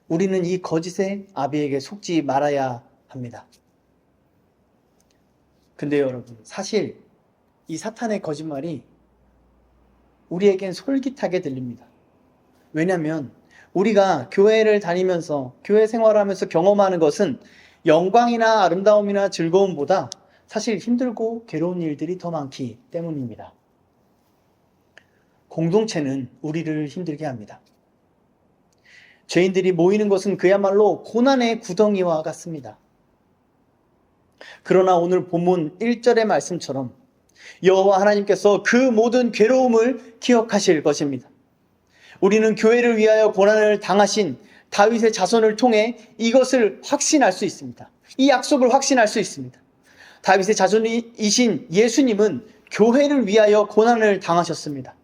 [SPEAKER 1] 우리는 이 거짓의 아비에게 속지 말아야 합니다. 근데 여러분, 사실 이 사탄의 거짓말이 우리에겐 솔깃하게 들립니다. 왜냐하면 우리가 교회를 다니면서 교회 생활하면서 경험하는 것은 영광이나 아름다움이나 즐거움보다 사실 힘들고 괴로운 일들이 더 많기 때문입니다. 공동체는 우리를 힘들게 합니다. 죄인들이 모이는 것은 그야말로 고난의 구덩이와 같습니다. 그러나 오늘 본문 1절의 말씀처럼 여호와 하나님께서 그 모든 괴로움을 기억하실 것입니다. 우리는 교회를 위하여 고난을 당하신 다윗의 자손을 통해 이것을 확신할 수 있습니다. 이 약속을 확신할 수 있습니다. 다윗의 자손이신 예수님은 교회를 위하여 고난을 당하셨습니다.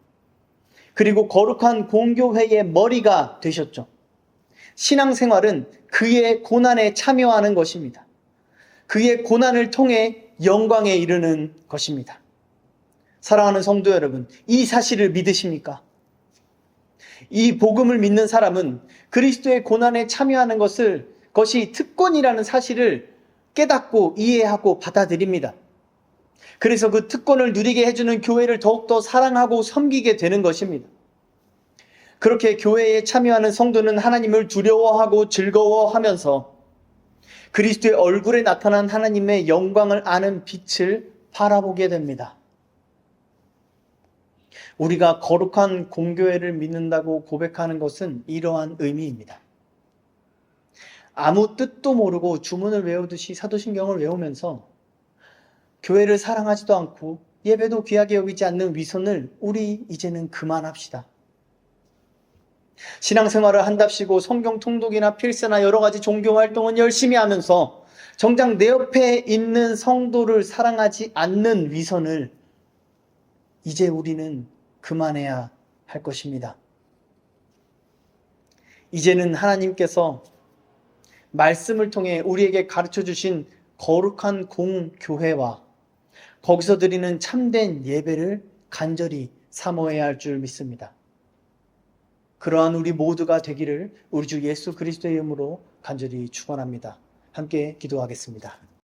[SPEAKER 1] 그리고 거룩한 공교회의 머리가 되셨죠. 신앙생활은 그의 고난에 참여하는 것입니다. 그의 고난을 통해 영광에 이르는 것입니다. 사랑하는 성도 여러분, 이 사실을 믿으십니까? 이 복음을 믿는 사람은 그리스도의 고난에 참여하는 것이 특권이라는 사실을 깨닫고 이해하고 받아들입니다. 그래서 그 특권을 누리게 해주는 교회를 더욱더 사랑하고 섬기게 되는 것입니다. 그렇게 교회에 참여하는 성도는 하나님을 두려워하고 즐거워하면서 그리스도의 얼굴에 나타난 하나님의 영광을 아는 빛을 바라보게 됩니다. 우리가 거룩한 공교회를 믿는다고 고백하는 것은 이러한 의미입니다. 아무 뜻도 모르고 주문을 외우듯이 사도신경을 외우면서 교회를 사랑하지도 않고 예배도 귀하게 여기지 않는 위선을 우리 이제는 그만합시다. 신앙생활을 한답시고 성경 통독이나 필사나 여러 가지 종교 활동은 열심히 하면서 정작 내 옆에 있는 성도를 사랑하지 않는 위선을 이제 우리는 그만해야 할 것입니다. 이제는 하나님께서 말씀을 통해 우리에게 가르쳐 주신 거룩한 공교회와 거기서 드리는 참된 예배를 간절히 사모해야 할 줄 믿습니다. 그러한 우리 모두가 되기를 우리 주 예수 그리스도의 이름으로 간절히 축원합니다. 함께 기도하겠습니다.